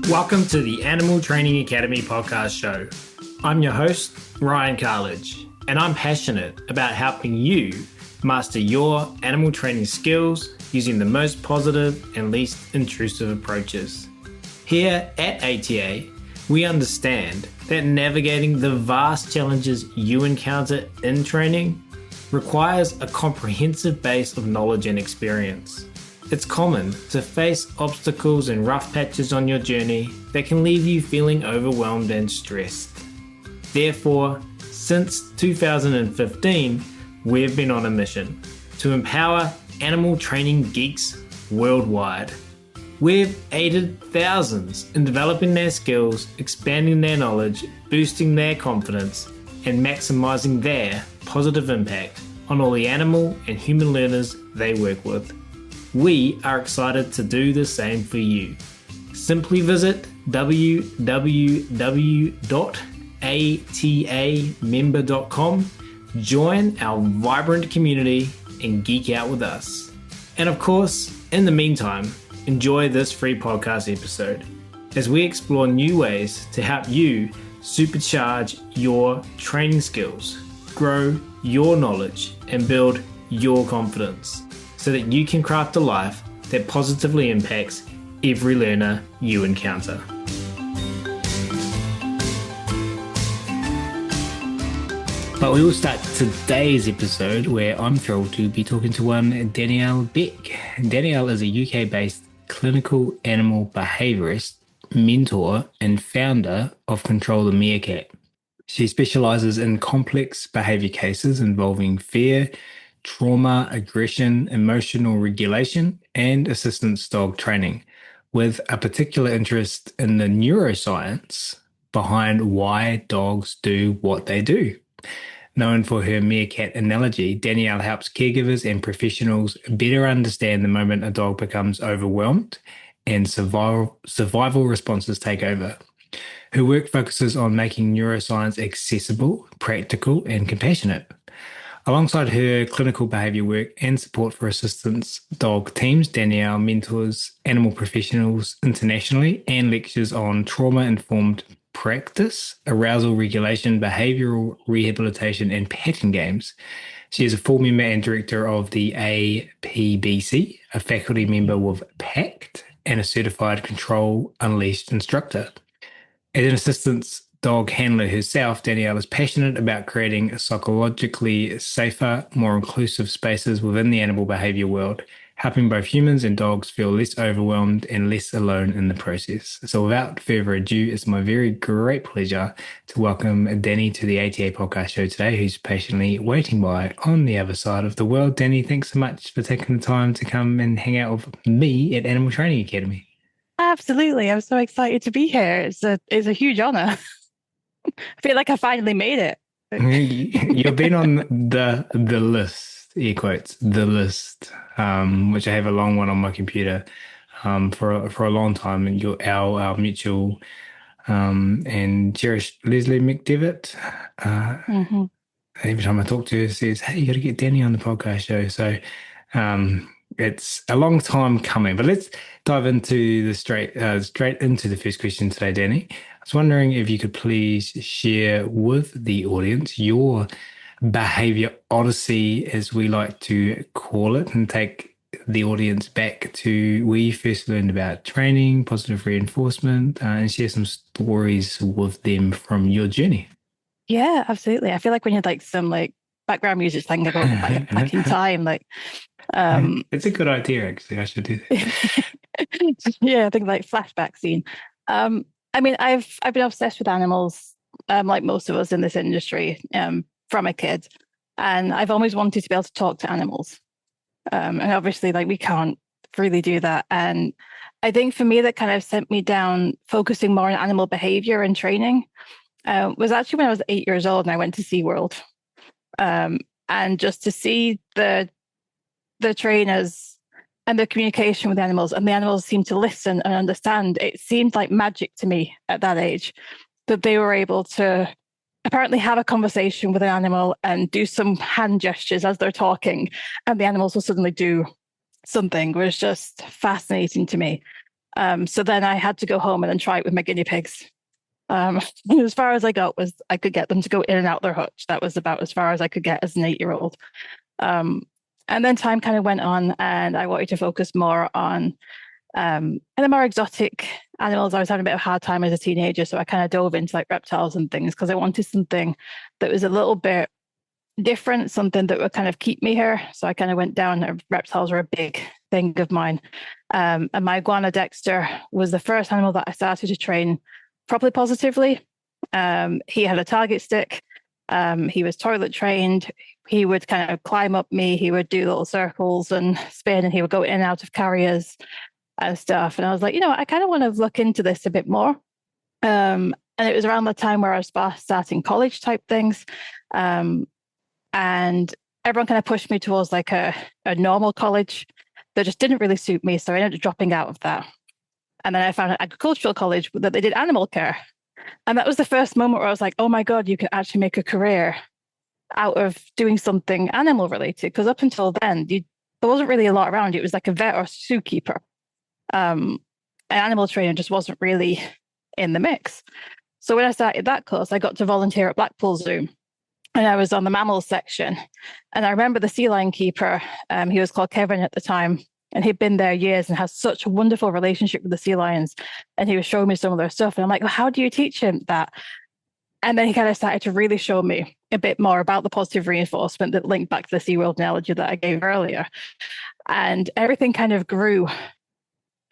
Welcome to the Animal Training Academy podcast show. I'm your host, Ryan Cartlidge, and I'm passionate about helping you master your animal training skills using the most positive and least intrusive approaches. Here at ATA, we understand that navigating the vast challenges you encounter in training requires a comprehensive base of knowledge and experience. It's common to face obstacles and rough patches on your journey that can leave you feeling overwhelmed and stressed. Therefore, since 2015, we've been on a mission to empower animal training geeks worldwide. We've aided thousands in developing their skills, expanding their knowledge, boosting their confidence, and maximizing their positive impact on all the animal and human learners they work with. We are excited to do the same for you. Simply visit www.atamember.com, join our vibrant community, and geek out with us. And of course, in the meantime, enjoy this free podcast episode as we explore new ways to help you supercharge your training skills, grow your knowledge, and build your confidence, so that you can craft a life that positively impacts every learner you encounter. But we will start today's episode where I'm thrilled to be talking to one Danielle Beck. Danielle is a UK-based clinical animal behaviorist, mentor, and founder of Control The Meerkat. She specializes in complex behavior cases involving fear, trauma, aggression, emotional regulation, and assistance dog training, with a particular interest in the neuroscience behind why dogs do what they do. Known for her meerkat analogy, Danielle helps caregivers and professionals better understand the moment a dog becomes overwhelmed and survival responses take over. Her work focuses on making neuroscience accessible, practical, and compassionate. Alongside her clinical behavior work and support for assistance dog teams, Danielle mentors animal professionals internationally and lectures on trauma-informed practice, arousal regulation, behavioral rehabilitation, and petting games. She is a full member and director of the APBC, a faculty member with PACT, and a certified Control Unleashed instructor. As an assistance dog handler herself, Danielle is passionate about creating psychologically safer, more inclusive spaces within the animal behavior world, helping both humans and dogs feel less overwhelmed and less alone in the process. So without further ado, it's my very great pleasure to welcome Danny to the ATA podcast show today, who's patiently waiting by on the other side of the world. Danny, thanks so much for taking the time to come and hang out with me at Animal Training Academy. Absolutely. I'm so excited to be here. It's a huge honor. I feel like I finally made it. You've been on the list, air quotes, the list, which I have a long one on my computer for a long time. And you're our mutual and cherished Leslie McDevitt. Every time I talk to her, says, "Hey, you got to get Danny on the podcast show." So it's a long time coming. But let's dive into the straight into the first question today, Danny. I was wondering if you could please share with the audience your behavior odyssey, as we like to call it, and take the audience back to where you first learned about training, positive reinforcement, and share some stories with them from your journey. Yeah, absolutely. I feel like when you had like some like background music thing about back in time, like it's a good idea, actually. I should do that. Yeah, I think like flashback scene. I mean, I've been obsessed with animals, like most of us in this industry, from a kid, and I've always wanted to be able to talk to animals. And obviously, like we can't really do that. And I think for me, that kind of sent me down focusing more on animal behavior and training. Was actually when I was 8 years old and I went to SeaWorld, and just to see the trainers and the communication with the animals, and the animals seemed to listen and understand. It seemed like magic to me at that age that they were able to apparently have a conversation with an animal and do some hand gestures as they're talking, and the animals will suddenly do something. It was just fascinating to me. So then I had to go home and then try it with my guinea pigs. As far as I got was I could get them to go in and out their hutch. That was about as far as I could get as an 8-year-old. And then time kind of went on, and I wanted to focus more on and the more exotic animals. I was having a bit of a hard time as a teenager, so I kind of dove into like reptiles and things because I wanted something that was a little bit different, something that would kind of keep me here. So I kind of went down. Reptiles were a big thing of mine. And my iguana Dexter was the first animal that I started to train properly positively. He had a target stick. He was toilet trained. He would kind of climb up me. He would do little circles and spin, and he would go in and out of carriers and stuff. And I was like, I kind of want to look into this a bit more. And it was around the time where I was starting college type things. And everyone kind of pushed me towards like a normal college that just didn't really suit me. So I ended up dropping out of that. And then I found an agricultural college that they did animal care. And that was the first moment where I was like, oh my God, you can actually make a career out of doing something animal related. Because up until then, there wasn't really a lot around. It was like a vet or zookeeper. An animal trainer just wasn't really in the mix. So when I started that course, I got to volunteer at Blackpool Zoo. And I was on the mammals section. And I remember the sea lion keeper, he was called Kevin at the time. And he'd been there years and has such a wonderful relationship with the sea lions. And he was showing me some of their stuff. And I'm like, well, how do you teach him that? And then he kind of started to really show me a bit more about the positive reinforcement that linked back to the SeaWorld analogy that I gave earlier. And everything kind of grew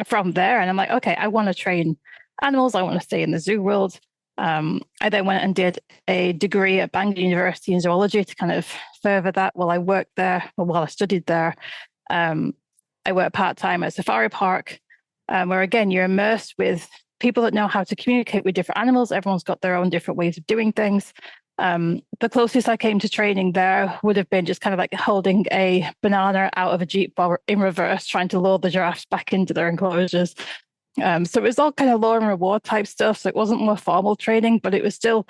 from there. And I'm like, okay, I want to train animals. I want to stay in the zoo world. I then went and did a degree at Bangor University in zoology to kind of further that while I worked there, or while I studied there. I worked part-time at a safari park, where again, you're immersed with people that know how to communicate with different animals. Everyone's got their own different ways of doing things. The closest I came to training there would have been just kind of like holding a banana out of a Jeep while in reverse, trying to lure the giraffes back into their enclosures. So it was all kind of law and reward type stuff. So it wasn't more formal training, but it was still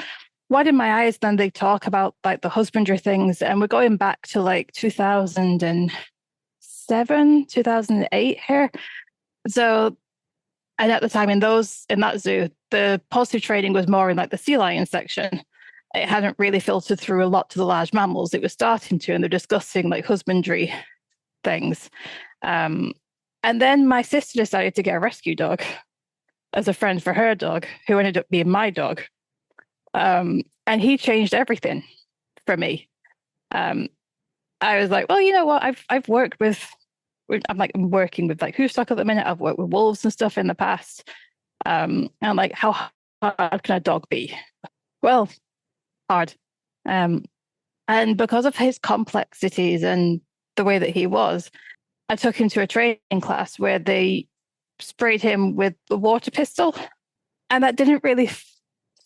widened my eyes. Then they talk about like the husbandry things. And we're going back to like 2007, 2008 here. So, and at the time in that zoo, the positive training was more in like the sea lion section. It hadn't really filtered through a lot to the large mammals. It was starting to, and they're discussing like husbandry things. And then my sister decided to get a rescue dog as a friend for her dog, who ended up being my dog. And he changed everything for me. I was like, well, you know what? I've worked with, I'm working with like hoofstock at the minute. I've worked with wolves and stuff in the past. And I'm like, how hard can a dog be? Well, hard. And because of his complexities and the way that he was, I took him to a training class where they sprayed him with the water pistol. And that didn't really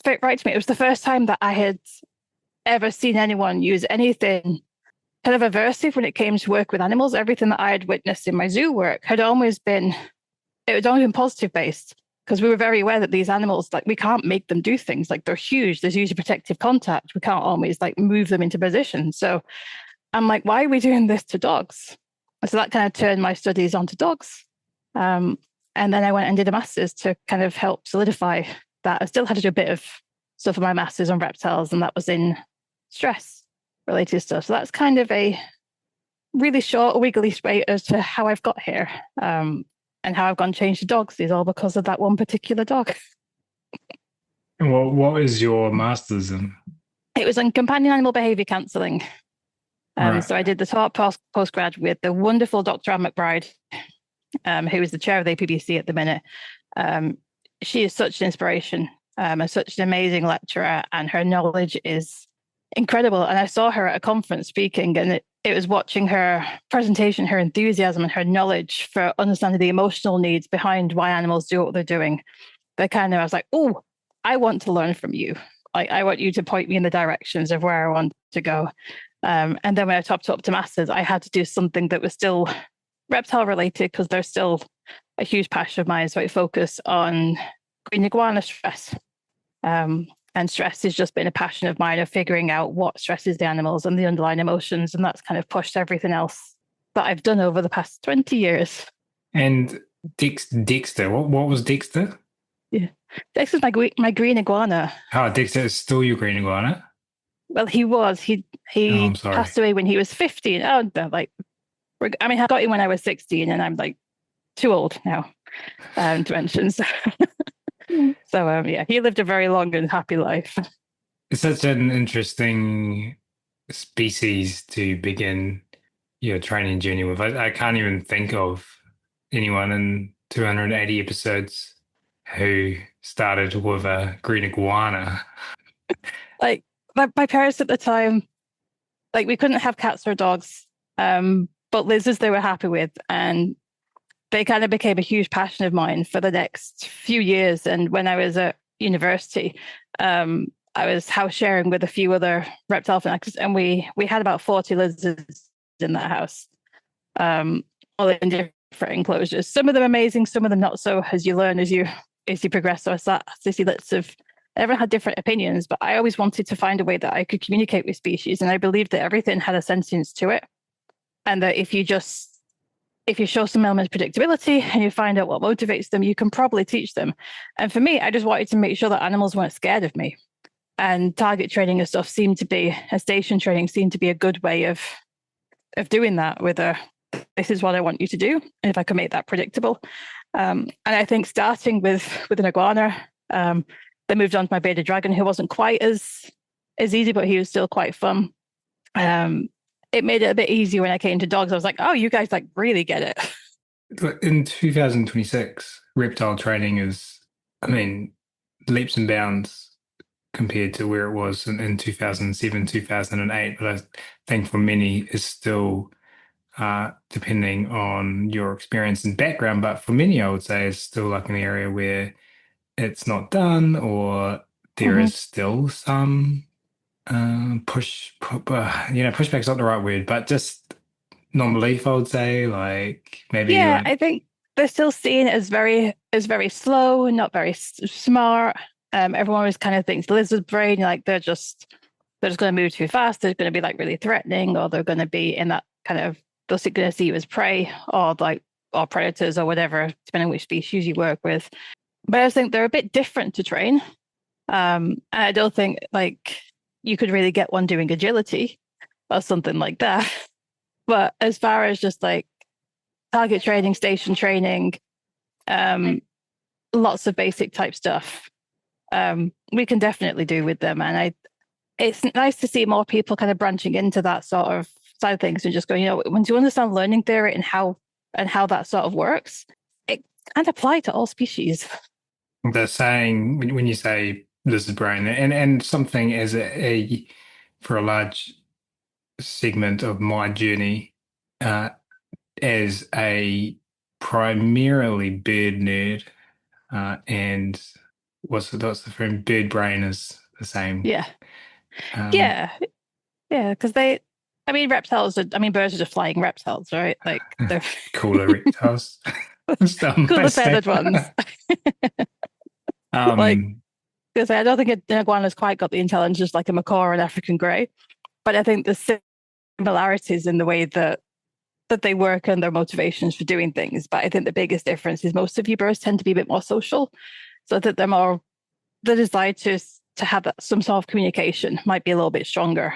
fit right to me. It was the first time that I had ever seen anyone use anything kind of aversive when it came to work with animals. Everything that I had witnessed in my zoo work had always been positive based, because we were very aware that these animals, like, we can't make them do things. Like, they're huge. There's usually protective contact. We can't always like move them into position. So I'm like, why are we doing this to dogs? So that kind of turned my studies onto dogs. And then I went and did a master's to kind of help solidify that. I still had to do a bit of stuff for my master's on reptiles, and that was in stress related stuff. So that's kind of a really short, wiggly straight as to how I've got here, and how I've gone changed to dogs is all because of that one particular dog. And what is your master's in? It was in companion animal behavior counselling. Right. So I did the top postgrad with the wonderful Dr. Anne McBride, who is the chair of the APBC at the minute. She is such an inspiration, and such an amazing lecturer, and her knowledge is incredible. And I saw her at a conference speaking, and it was watching her presentation, her enthusiasm and her knowledge for understanding the emotional needs behind why animals do what they're doing. I was like, oh, I want to learn from you. Like, I want you to point me in the directions of where I want to go. And then when I topped up to masters, I had to do something that was still reptile related, because there's still a huge passion of mine. So I focus on green iguana stress. And stress has just been a passion of mine, of figuring out what stresses the animals and the underlying emotions. And that's kind of pushed everything else that I've done over the past 20 years. And Dexter. What was Dexter? Yeah. This is my green iguana. Oh, Dexter is still your green iguana. Well, he was. Oh, He I'm sorry. passed away when he was 15. Oh, like I mean, I got him when I was 16, and I'm like too old now to mention. So, yeah, he lived a very long and happy life. It's such an interesting species to begin your training journey with. I can't even think of anyone in 280 episodes who started with a green iguana. Like my parents at the time, like we couldn't have cats or dogs, but lizards they were happy with, and they kind of became a huge passion of mine for the next few years. And when I was at university, I was house sharing with a few other reptile fanatics, and we had about 40 lizards in that house, all in different enclosures. Some of them amazing, some of them not so, as you learn as you progress. So I sat to see lots of everyone had different opinions, but I always wanted to find a way that I could communicate with species. And I believed that everything had a sentience to it. And that if you show some element of predictability and you find out what motivates them, you can probably teach them. And for me, I just wanted to make sure that animals weren't scared of me. And target training and stuff station training seemed to be a good way of doing that with this is what I want you to do. And if I can make that predictable. And I think starting with an iguana, they moved on to my bearded dragon, who wasn't quite as easy, but he was still quite fun. It made it a bit easier when I came to dogs. I was like, oh, you guys like really get it. In 2026, reptile training is, I mean, leaps and bounds compared to where it was in 2007, 2008. But I think for many is still depending on your experience and background. But for many, I would say is still like an area where it's not done, or there Mm-hmm. is still some pushback's not the right word, but just non-belief, I would say. Like maybe Yeah, like I think they're still seen as very slow and not very smart. Everyone always kind of thinks lizard brain, like they're just going to move too fast. They're going to be like really threatening, or they're going to be in that kind of they're going to see you as prey, or predators or whatever, depending on which species you work with. But I think they're a bit different to train. And I don't think like you could really get one doing agility or something like that. But as far as just like target training, station training, um, lots of basic type stuff, we can definitely do with them. And it's nice to see more people kind of branching into that sort of side of things and just going, once you understand learning theory and how that sort of works, it can apply to all species. the saying when you say lizard brain and something as a for a large segment of my journey uh, as a primarily bird nerd and what's the term? Bird brain is the same. Yeah, Um, yeah, yeah. Because birds are just flying reptiles, right? Like they're cooler reptiles. Stuff cool, I the say. feathered ones. Like, um, because I don't think an iguana's quite got the intelligence like a macaw or an African grey, but I think the similarities in the way that they work and their motivations for doing things. But I think the biggest difference is most of you birds tend to be a bit more social, so that the desire to have some sort of communication might be a little bit stronger.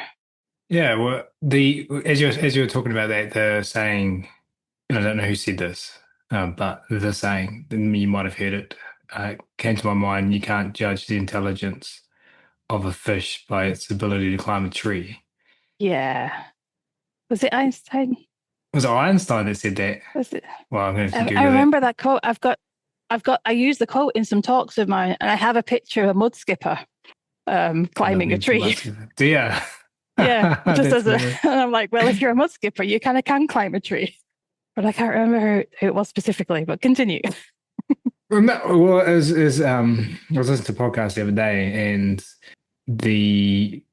yeah, well, the as you were talking about that, the saying, and I don't know who said this, but the saying, and you might have heard it, came to my mind. You can't judge the intelligence of a fish by its ability to climb a tree. Yeah. Was it Einstein? Was it Einstein that said that? Was it? Well, I'm going to have to I Google that. remember that quote. I use the quote in some talks of mine, and I have a picture of a mud skipper climbing a tree. Do you? Yeah, just That's as a, hilarious. and I'm like, well, if you're a mud skipper, you kind of can climb a tree. But I can't remember who it was specifically. But continue. Well, I was listening to a podcast the other day, and the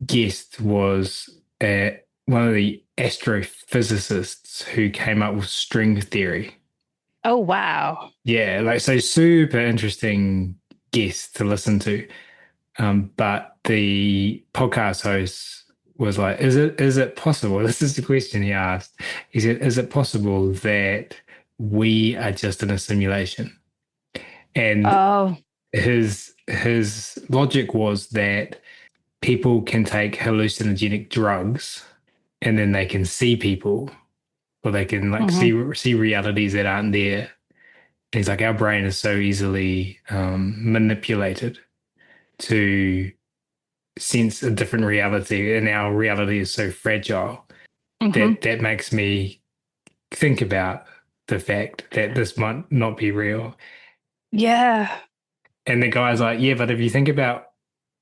guest was one of the astrophysicists who came up with string theory. Oh wow. Yeah, like so super interesting guest to listen to. But the podcast host was like, is it possible? This is the question he asked. He said, is it possible that we are just in a simulation. And Oh, his logic was that people can take hallucinogenic drugs and then they can see people or they can like hmm see realities that aren't there. And he's like, our brain is so easily manipulated to sense a different reality, and our reality is so fragile hmm that makes me think about the fact that this might not be real. yeah. And the guy's like, yeah, but if you think about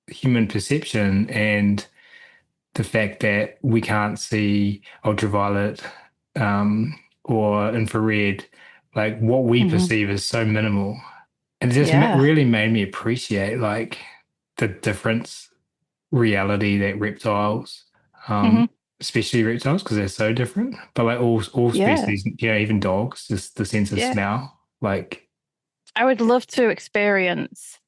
human perception and the fact that we can't see ultraviolet or infrared, like what we hmm perceive is so minimal. And it just Yeah. really made me appreciate like the difference reality that reptiles, hmm especially reptiles, because they're so different. But like all Yeah. species, even dogs, just the sense of Yeah. smell. Like, I would love to experience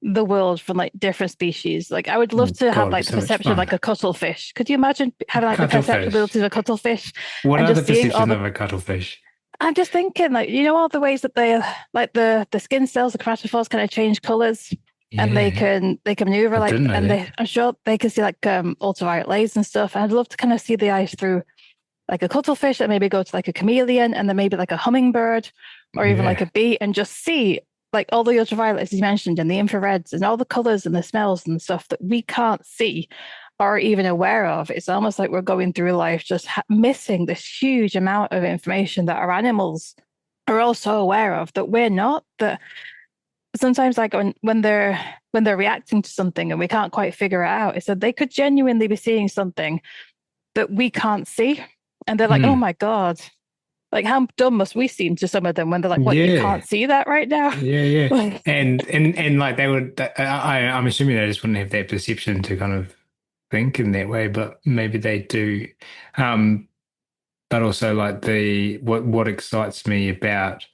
the world from like different species. Like I would love oh to have God, it'd be like the so much perception of fun. like a cuttlefish. Could you imagine having like the perceptual Cuttlefish. ability of a cuttlefish What and are the just seeing all perceptions the of a cuttlefish? I'm just thinking like all the ways that they like the skin cells, the chromatophores kind of change colors and Yeah, they can maneuver I like didn't know and that. they I'm sure they can see like ultraviolet rays and stuff. And I'd love to kind of see the eyes through like a cuttlefish and maybe go to like a chameleon and then maybe like a hummingbird or even like Yeah. a bee and just see like all the ultraviolets you mentioned and the infrareds and all the colors and the smells and stuff that we can't see or even aware of. It's almost like we're going through life just missing this huge amount of information that our animals are also aware of that we're not. That sometimes like when they're reacting to something and we can't quite figure it out, it's that they could genuinely be seeing something that we can't see. And they're like, oh Hmm. my God, like how dumb must we seem to some of them when they're like, what, you Yeah. can't see that right now? Yeah. Like, And like they would, I'm assuming they just wouldn't have that perception to kind of think in that way, but maybe they do. Um, but also like the what excites me about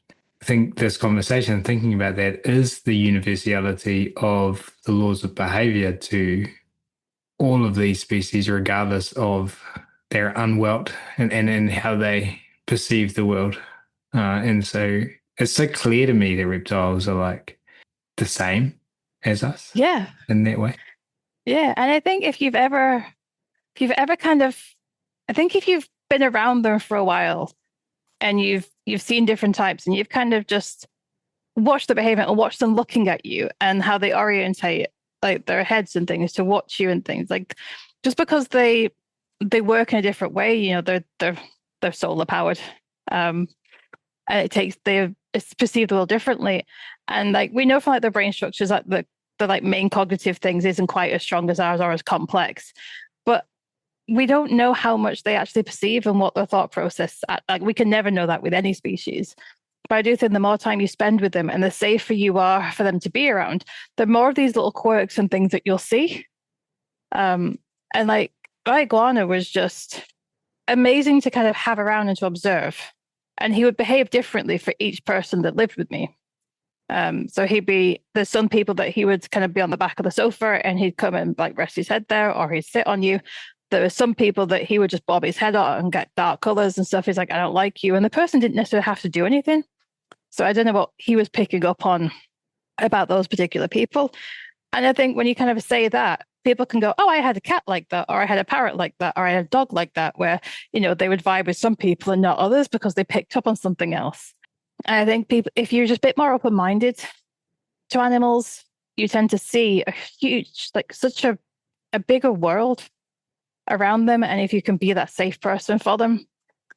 think this conversation, thinking about that is the universality of the laws of behavior to all of these species, regardless of their unwelt and how they perceive the world. And so it's so clear to me that reptiles are like the same as us yeah, in that way. yeah. And I think if you've ever kind of, I think if you've been around them for a while and you've seen different types and you've kind of just watched the behavior and watched them looking at you and how they orientate like their heads and things to watch you and things like just because they work in a different way, they're solar powered. Um, and it's perceived a little differently. And like we know from like their brain structures that the like main cognitive things isn't quite as strong as ours or as complex. But we don't know how much they actually perceive and what their thought process like we can never know that with any species. But I do think the more time you spend with them and the safer you are for them to be around, the more of these little quirks and things that you'll see. And like my iguana was just amazing to kind of have around and to observe. And he would behave differently for each person that lived with me. So there's some people that he would kind of be on the back of the sofa and he'd come and like rest his head there or he'd sit on you. There were some people that he would just bob his head out and get dark colors and stuff. He's like, I don't like you. And the person didn't necessarily have to do anything. So I don't know what he was picking up on about those particular people. And I think when you kind of say that, people can go, oh, I had a cat like that, or I had a parrot like that, or I had a dog like that, where, they would vibe with some people and not others because they picked up on something else. And I think people, if you're just a bit more open minded to animals, you tend to see a huge, like such a bigger world around them. And if you can be that safe person for them,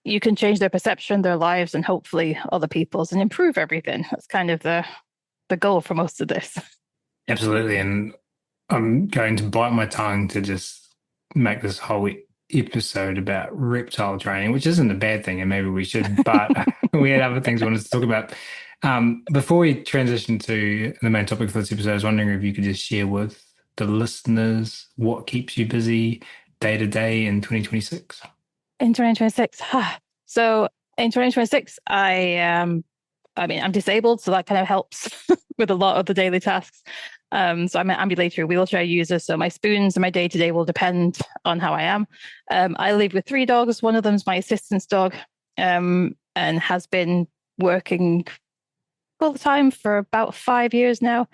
you can change their perception, their lives, and hopefully other people's and improve everything. That's kind of the goal for most of this. Absolutely. And I'm going to bite my tongue to just make this whole episode about reptile training, which isn't a bad thing, and maybe we should, but we had other things we wanted to talk about. Before we transition to the main topic for this episode, I was wondering if you could just share with the listeners what keeps you busy day to day in 2026. In 2026, so in 2026, I'm disabled, so that kind of helps with a lot of the daily tasks. So I'm an ambulatory wheelchair user, so my spoons and my day to day will depend on how I am. I live with three dogs. One of them is my assistant's dog, and has been working full time for about 5 years now.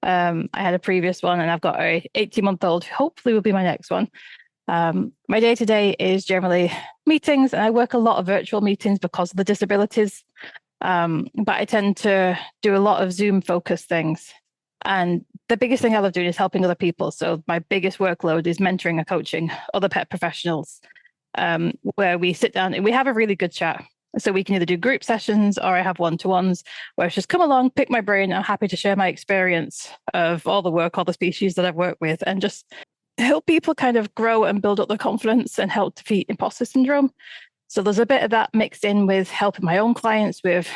I had a previous one, and I've got a 18-month-old. Hopefully, will be my next one. My day to day is generally meetings, and I work a lot of virtual meetings because of the disabilities. But I tend to do a lot of Zoom focused things. And the biggest thing I love doing is helping other people. So my biggest workload is mentoring and coaching other pet professionals, where we sit down and we have a really good chat. So we can either do group sessions or I have one-to-ones where it's just come along, pick my brain. I'm happy to share my experience of all the work, all the species that I've worked with, and just help people kind of grow and build up their confidence and help defeat imposter syndrome. So there's a bit of that mixed in with helping my own clients with,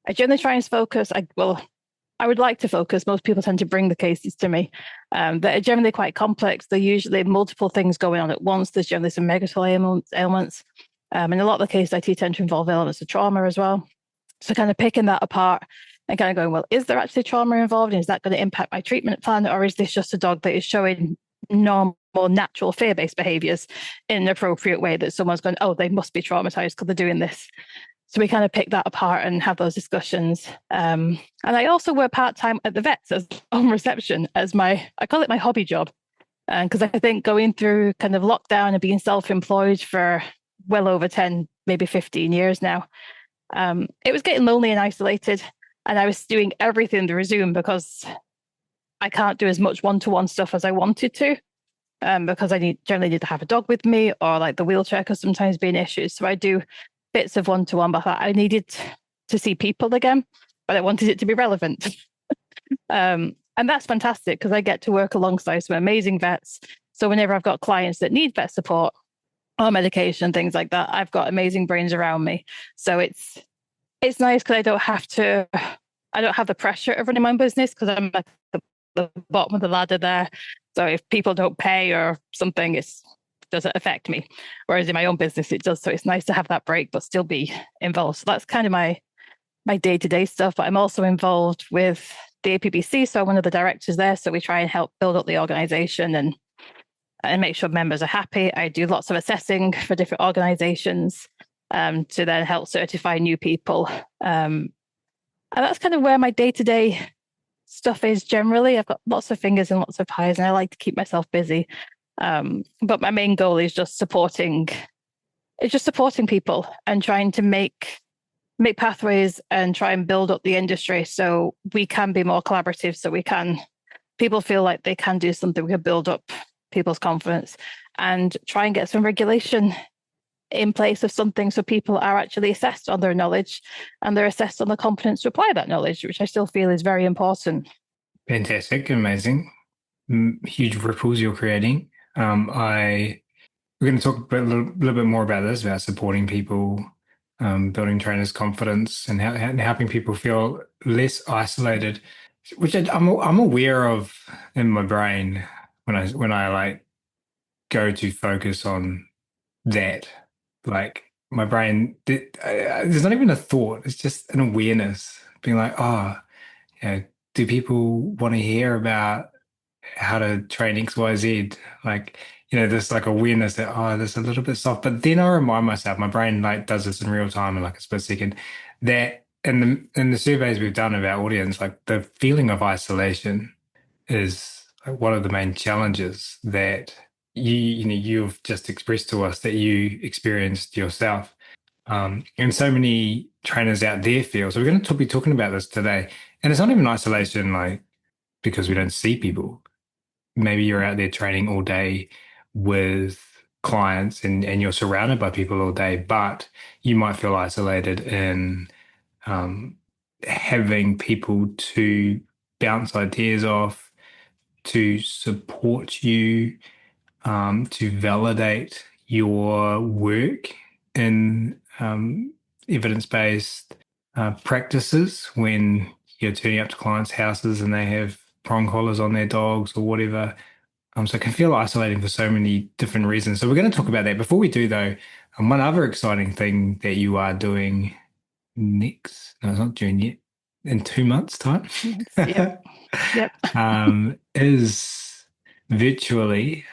I generally try and focus, I would like to focus. Most people tend to bring the cases to me that are generally quite complex. They're usually multiple things going on at once. There's generally some megatal ailments. And a lot of the cases I tend to involve elements of trauma as well. So kind of picking that apart and kind of going, well, is there actually trauma involved? And is that going to impact my treatment plan? Or is this just a dog that is showing normal, natural fear-based behaviors in an appropriate way that someone's going, oh, they must be traumatized because they're doing this. So we kind of pick that apart and have those discussions. And I also work part-time at the vets as on reception as I call it my hobby job. Because I think going through kind of lockdown and being self-employed for well over 10, maybe 15 years now, it was getting lonely and isolated. And I was doing everything through Zoom because I can't do as much one-to-one stuff as I wanted to, because I generally need to have a dog with me, or like the wheelchair could sometimes be an issue. So I do bits of one-to-one, but I needed to see people again, but I wanted it to be relevant. And that's fantastic because I get to work alongside some amazing vets. So whenever I've got clients that need vet support or medication, things like that, I've got amazing brains around me. So it's nice because I don't have the pressure of running my own business because I'm at the bottom of the ladder there. So if people don't pay or something, it doesn't affect me. Whereas in my own business, it does. So it's nice to have that break, but still be involved. So that's kind of my day-to-day stuff. But I'm also involved with the APBC. So I'm one of the directors there. So we try and help build up the organization and make sure members are happy. I do lots of assessing for different organizations to then help certify new people. And that's kind of where my day-to-day stuff is generally. I've got lots of fingers and lots of pies, and I like to keep myself busy. But my main goal is just supporting people and trying to make pathways and try and build up the industry so we can be more collaborative, so people feel like they can do something. We can build up people's confidence and try and get some regulation in place of something so people are actually assessed on their knowledge and they're assessed on the competence to apply that knowledge, which I still feel is very important. Fantastic, amazing, huge ripples you're creating. We're going to talk a little bit more about this, about supporting people, building trainers' confidence, and helping people feel less isolated, which I'm aware of in my brain when I like go to focus on that. Like my brain, there's not even a thought; it's just an awareness, being like, oh, do people want to hear about how to train XYZ? Like, this like awareness that, oh, that's a little bit soft. But then I remind myself, my brain like does this in real time in like a split second, that in the surveys we've done of our audience, like the feeling of isolation is like one of the main challenges that you've just expressed to us that you experienced yourself. And so many trainers out there feel. So we're going to be talking about this today. And it's not even isolation, like because we don't see people. Maybe you're out there training all day with clients and you're surrounded by people all day, but you might feel isolated in having people to bounce ideas off, to support you, to validate your work in evidence-based practices when you're turning up to clients' houses and they have prong collars on their dogs or whatever. So it can feel isolating for so many different reasons. So we're going to talk about that. Before we do, though, one other exciting thing that you are doing next, no, it's not June yet, in 2 months' time, Yep. Yep. is virtually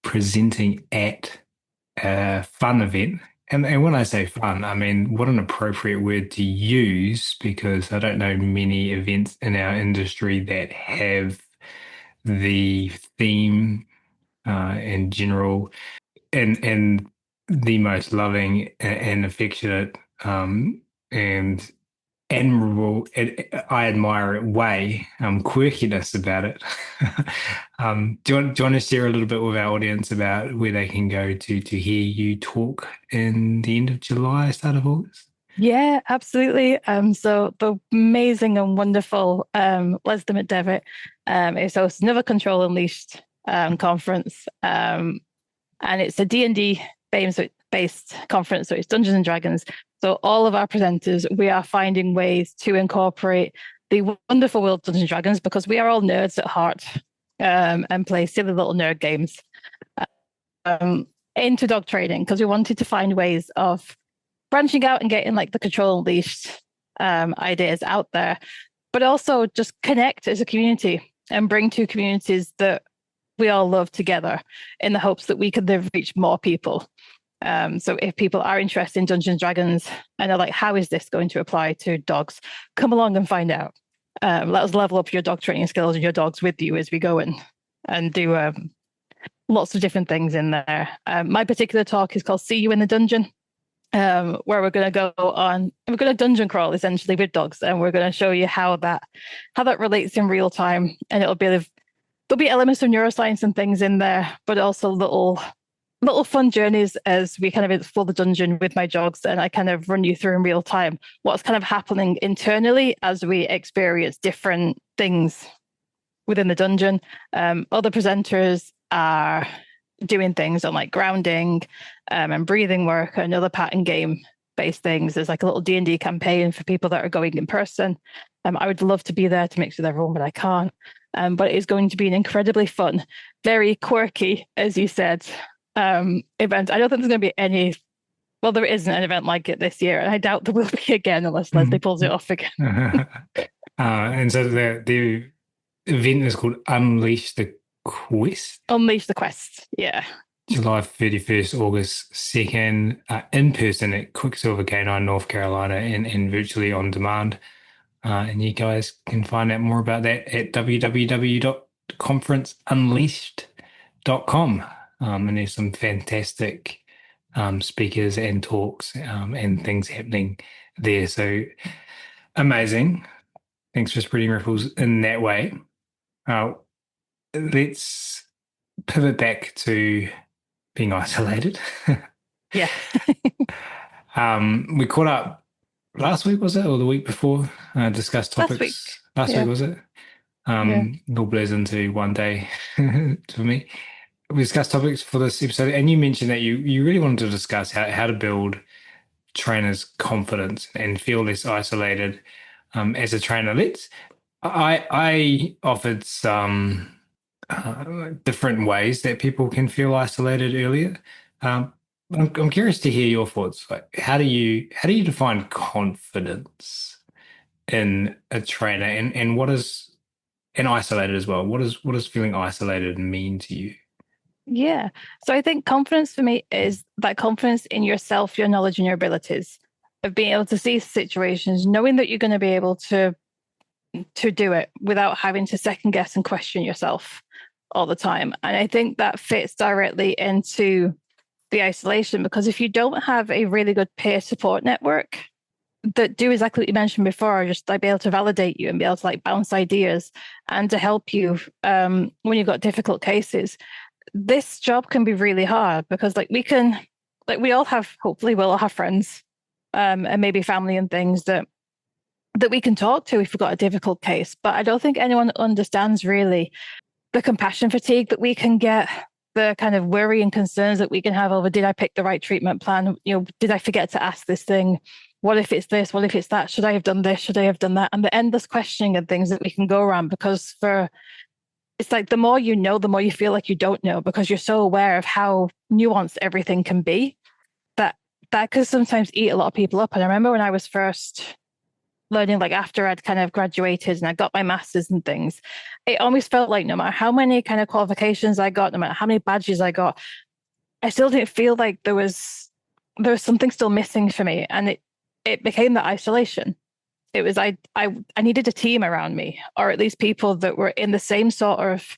presenting at a fun event And when I say fun, I mean what an appropriate word to use because I don't know many events in our industry that have the theme in general and the most loving and affectionate and admirable, I admire it way, quirkiness about it. Do you want to share a little bit with our audience about where they can go to hear you talk in the end of July, start of August? Yeah, absolutely. So the amazing and wonderful Leslie McDevitt is hosting another Control Unleashed conference. And it's a D&D based conference, so it's Dungeons and Dragons. So all of our presenters, we are finding ways to incorporate the wonderful world of Dungeons and Dragons because we are all nerds at heart and play silly little nerd games into dog training because we wanted to find ways of branching out and getting like the Control Unleashed ideas out there, but also just connect as a community and bring two communities that we all love together in the hopes that we could reach more people. So if people are interested in Dungeons and Dragons and are like, how is this going to apply to dogs? Come along and find out. Let us level up your dog training skills and your dogs with you as we go and do lots of different things in there. My particular talk is called See You in the Dungeon, where we're going to we're going to dungeon crawl essentially with dogs, and we're going to show you how that relates in real time. And there'll be elements of neuroscience and things in there, but also little fun journeys as we kind of explore the dungeon with my dogs, and I kind of run you through in real time what's kind of happening internally as we experience different things within the dungeon. Other presenters are doing things on like grounding and breathing work and other pattern game based things. There's like a little D&D campaign for people that are going in person. I would love to be there to mix with everyone, but I can't. But it's going to be an incredibly fun, very quirky, as you said, event. I don't think there's going to be there isn't an event like it this year, and I doubt there will be again unless Leslie pulls it off again. And so the event is called Unleash the Quest. Unleash the Quest, yeah. July 31st, August 2nd, in person at Quicksilver Canine, North Carolina, and virtually on demand. And you guys can find out more about that at www.conferenceunleashed.com. And there's some fantastic speakers and talks and things happening there. So amazing. Thanks for spreading ripples in that way. Let's pivot back to being isolated. Yeah. We caught up last week, was it, or the week before? Discussed topics. Last week, was it? It all blurs into one day for me. We discussed topics for this episode, and you mentioned that you really wanted to discuss how to build trainers' confidence and feel less isolated as a trainer. I offered some different ways that people can feel isolated earlier. I'm curious to hear your thoughts. Like, how do you define confidence in a trainer, and what is isolated as well? What does feeling isolated mean to you? Yeah. So I think confidence for me is that confidence in yourself, your knowledge, and your abilities of being able to see situations, knowing that you're going to be able to do it without having to second guess and question yourself all the time. And I think that fits directly into the isolation, because if you don't have a really good peer support network that do exactly what you mentioned before, just like be able to validate you and be able to like bounce ideas and to help you when you've got difficult cases, this job can be really hard because hopefully we'll all have friends and maybe family and things that we can talk to if we've got a difficult case. But I don't think anyone understands really the compassion fatigue that we can get, the kind of worry and concerns that we can have over, did I pick the right treatment plan? Did I forget to ask this thing? What if it's this? What if it's that? Should I have done this? Should I have done that? And the endless questioning and things that we can go around, because it's like the more you know, the more you feel like you don't know, because you're so aware of how nuanced everything can be, that could sometimes eat a lot of people up. And I remember when I was first learning, like after I'd kind of graduated and I got my master's and things, it almost felt like no matter how many kind of qualifications I got, no matter how many badges I got, I still didn't feel like there was there was something still missing for me, and it became that isolation. It was I needed a team around me, or at least people that were in the same sort of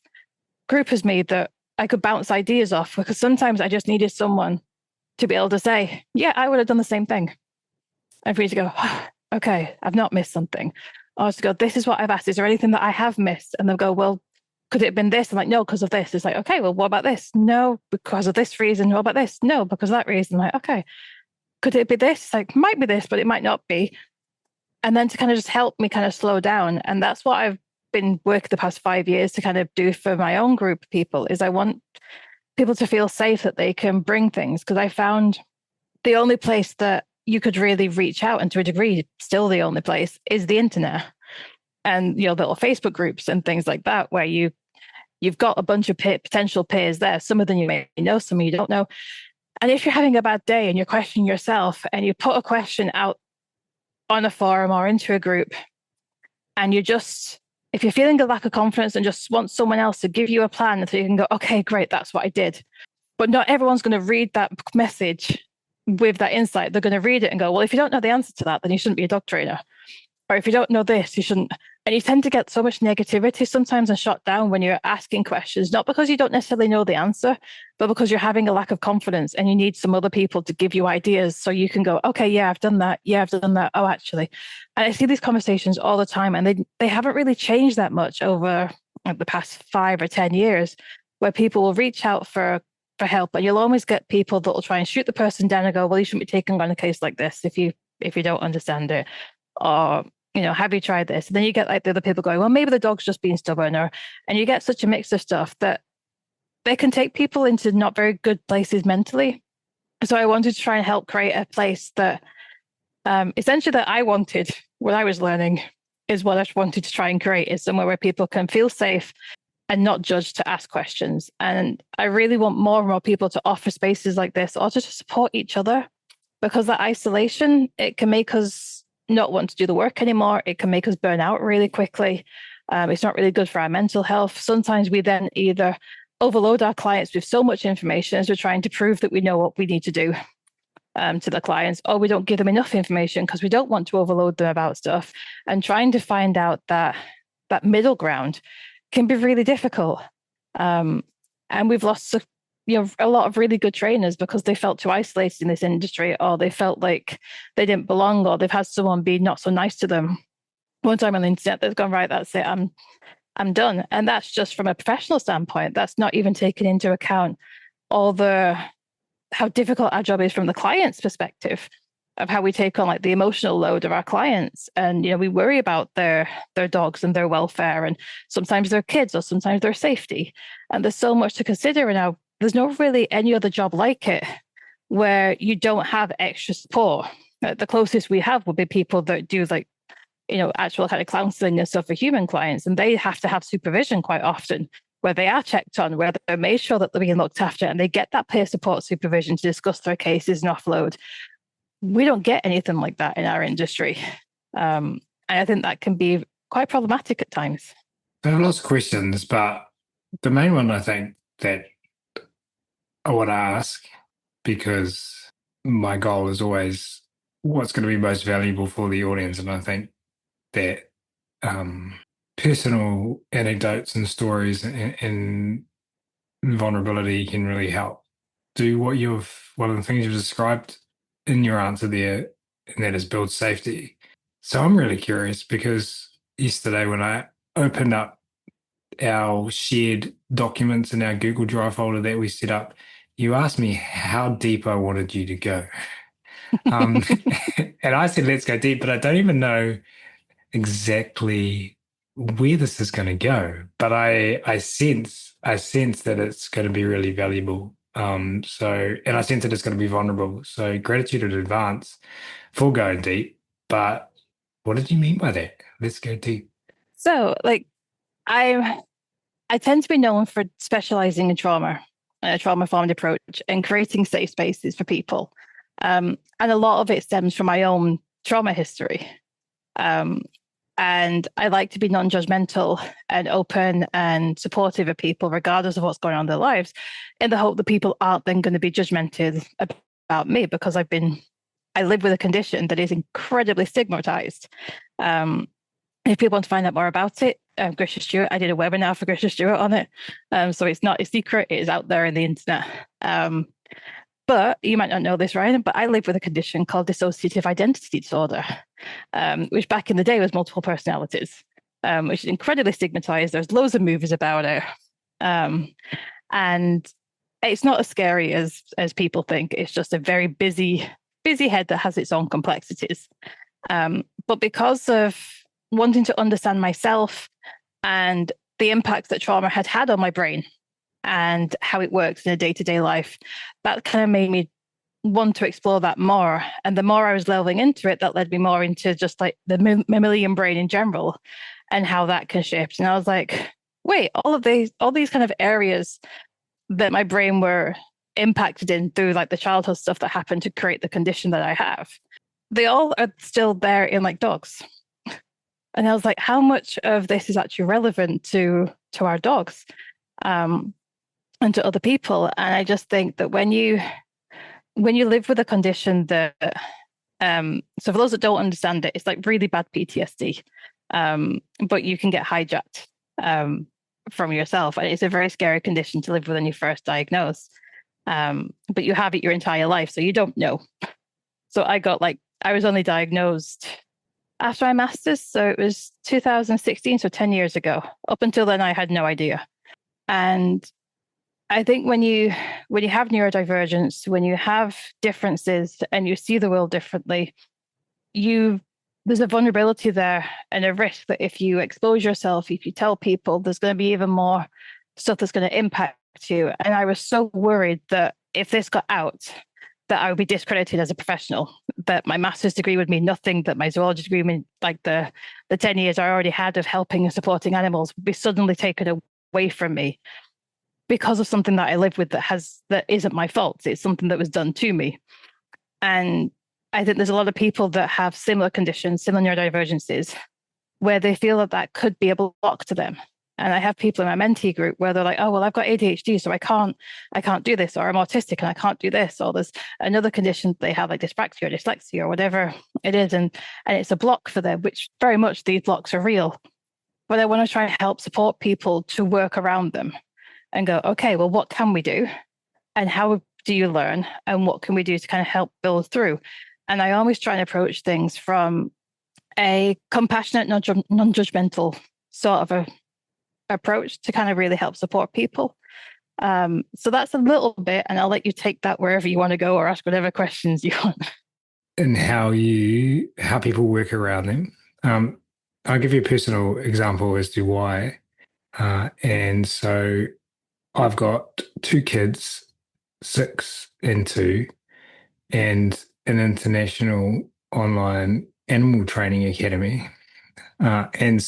group as me that I could bounce ideas off, because sometimes I just needed someone to be able to say, yeah, I would have done the same thing. And for you to go, oh, okay, I've not missed something. Or to go, this is what I've asked. Is there anything that I have missed? And they'll go, well, could it have been this? I'm like, no, because of this. It's like, okay, well, what about this? No, because of this reason. What about this? No, because of that reason. I'm like, okay, could it be this? It's like, might be this, but it might not be. And then to kind of just help me kind of slow down. And that's what I've been working the past 5 years to kind of do for my own group of people, is I want people to feel safe that they can bring things. Because I found the only place that you could really reach out, and to a degree, still the only place, is the internet. And, you know, little Facebook groups and things like that, where you've got a bunch of potential peers there. Some of them you may know, some of you don't know. And if you're having a bad day and you're questioning yourself, and you put a question out on a forum or into a group, and if you're feeling a lack of confidence and just want someone else to give you a plan so you can go, okay, great, that's what I did. But not everyone's going to read that message with that insight. They're going to read it and go, well, if you don't know the answer to that, then you shouldn't be a dog trainer. Or if you don't know this, you shouldn't. And you tend to get so much negativity sometimes and shut down when you're asking questions, not because you don't necessarily know the answer, but because you're having a lack of confidence and you need some other people to give you ideas so you can go, okay, yeah, I've done that. Yeah, I've done that. Oh, actually. And I see these conversations all the time, and they haven't really changed that much over the past 5 or 10 years, where people will reach out for help, and you'll always get people that will try and shoot the person down and go, well, you shouldn't be taking on a case like this if you don't understand it. Or, you know, have you tried this? And then you get like the other people going, well, maybe the dog's just being stubborn. And you get such a mix of stuff that they can take people into not very good places mentally. So I wanted to try and help create a place that essentially that I wanted when I was learning, is what I wanted to try and create, is somewhere where people can feel safe and not judged to ask questions. And I really want more and more people to offer spaces like this, or to support each other, because that isolation, it can make us not want to do the work anymore. It can make us burn out really quickly. It's not really good for our mental health. Sometimes we then either overload our clients with so much information as we're trying to prove that we know what we need to do to the clients, or we don't give them enough information because we don't want to overload them about stuff. And trying to find out that middle ground can be really difficult. And we've lost a lot of really good trainers because they felt too isolated in this industry, or they felt like they didn't belong, or they've had someone be not so nice to them one time on the internet that's gone, right, that's it, I'm done. And that's just from a professional standpoint. That's not even taking into account how difficult our job is from the client's perspective, of how we take on like the emotional load of our clients. And, you know, we worry about their dogs and their welfare, and sometimes their kids, or sometimes their safety. And there's so much to consider. And there's not really any other job like it where you don't have extra support. The closest we have would be people that do like, you know, actual kind of counseling and stuff for human clients. And they have to have supervision quite often, where they are checked on, where they're made sure that they're being looked after, and they get that peer support supervision to discuss their cases and offload. We don't get anything like that in our industry. And I think that can be quite problematic at times. I have lots of questions, but the main one I think that I want to ask, because my goal is always what's going to be most valuable for the audience. And I think that personal anecdotes and stories and vulnerability can really help do one of the things you've described in your answer there, and that is build safety. So I'm really curious, because yesterday when I opened up our shared documents in our Google Drive folder that we set up, you asked me how deep I wanted you to go. And I said, let's go deep, but I don't even know exactly where this is going to go. But I sense that it's going to be really valuable. And I sense that it's going to be vulnerable. So gratitude in advance for going deep. But what did you mean by that? Let's go deep. So, like, I tend to be known for specializing in trauma and a trauma-informed approach and creating safe spaces for people. And a lot of it stems from my own trauma history. And I like to be non-judgmental and open and supportive of people, regardless of what's going on in their lives, in the hope that people aren't then going to be judgmental about me because I live with a condition that is incredibly stigmatized. If people want to find out more about it, Grisha Stewart, I did a webinar for Grisha Stewart on it. So it's not a secret, it is out there in the internet. But you might not know this, Ryan, but I live with a condition called dissociative identity disorder, which back in the day was multiple personalities, which is incredibly stigmatized. There's loads of movies about it. And it's not as scary as people think. It's just a very busy head that has its own complexities. But because of wanting to understand myself and the impacts that trauma had on my brain and how it works in a day-to-day life, that kind of made me want to explore that more. And the more I was delving into it, that led me more into just like the mammalian brain in general and how that can shift. And I was like, wait, all these kind of areas that my brain were impacted in through like the childhood stuff that happened to create the condition that I have, they all are still there in like dogs. And I was like, how much of this is actually relevant to our dogs? And to other people. And I just think that when you live with a condition that, so for those that don't understand it, it's like really bad PTSD, but you can get hijacked from yourself. And it's a very scary condition to live with when you first diagnose. But you have it your entire life, so you don't know. So I was only diagnosed after my master's, so it was 2016, so 10 years ago. Up until then, I had no idea. And I think when you have neurodivergence, when you have differences and you see the world differently, there's a vulnerability there and a risk that if you expose yourself, if you tell people, there's going to be even more stuff that's going to impact you. And I was so worried that if this got out, that I would be discredited as a professional, that my master's degree would mean nothing, that my zoology degree would mean like the 10 years I already had of helping and supporting animals would be suddenly taken away from me because of something that I live with that isn't my fault. It's something that was done to me. And I think there's a lot of people that have similar conditions, similar neurodivergences, where they feel that could be a block to them. And I have people in my mentee group where they're like, oh, well, I've got ADHD, so I can't do this, or I'm autistic and I can't do this, or there's another condition they have like dyspraxia or dyslexia or whatever it is. And it's a block for them, which very much these blocks are real. But I want to try and help support people to work around them and go, okay, well, what can we do? And how do you learn? And what can we do to kind of help build through? And I always try and approach things from a compassionate, non-judgmental sort of a approach to kind of really help support people. So that's a little bit, and I'll let you take that wherever you want to go or ask whatever questions you want. And how people work around them. I'll give you a personal example as to why. And so I've got two kids, 6 and 2, and an international online animal training academy. And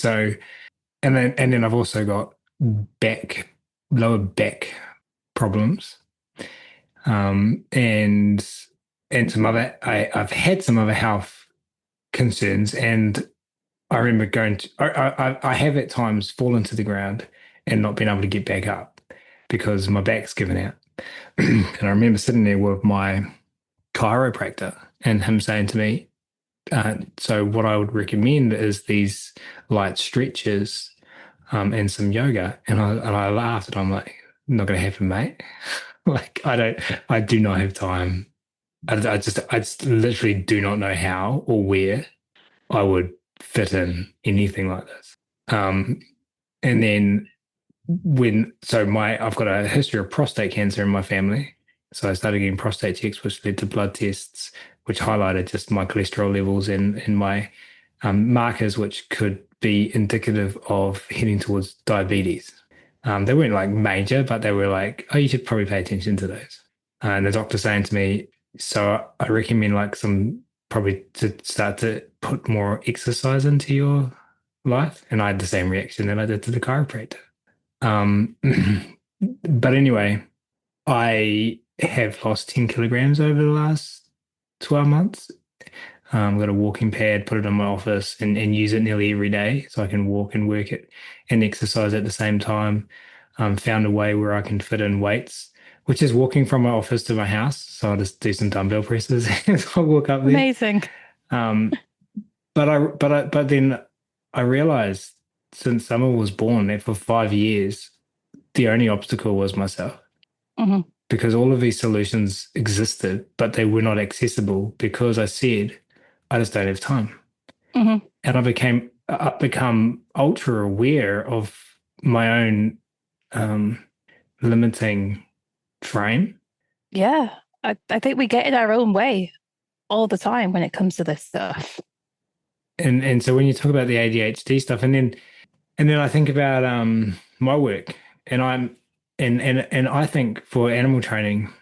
then I've also got lower back problems. And some other, I've had some other health concerns, and I remember I have at times fallen to the ground and not been able to get back up because my back's given out. And I remember sitting there with my chiropractor and him saying to me, so what I would recommend is these light stretches and some yoga. And I laughed and I'm like, not going to happen, mate. Like, I do not have time. I just literally do not know how or where I would fit in anything like this. And then I've got a history of prostate cancer in my family. So I started getting prostate checks, which led to blood tests, which highlighted just my cholesterol levels and my markers, which could be indicative of heading towards diabetes. They weren't like major, but they were like, oh, you should probably pay attention to those. And the doctor saying to me, so I recommend probably to start to put more exercise into your life. And I had the same reaction that I did to the chiropractor. But anyway, I have lost 10 kilograms over the last 12 months. I've got a walking pad, put it in my office and use it nearly every day so I can walk and work it and exercise at the same time. Found a way where I can fit in weights which is walking from my office to my house. So I'll just do some dumbbell presses as I walk up there. Amazing. Um, but then I realized since Summer was born that for 5 years, the only obstacle was myself Hmm. because all of these solutions existed, but they were not accessible because I said, I just don't have time. Hmm. And I've become ultra aware of my own limiting frame. Yeah. I think we get in our own way all the time when it comes to this stuff. And so when you talk about the ADHD stuff, and then I think about my work, and and I think for animal training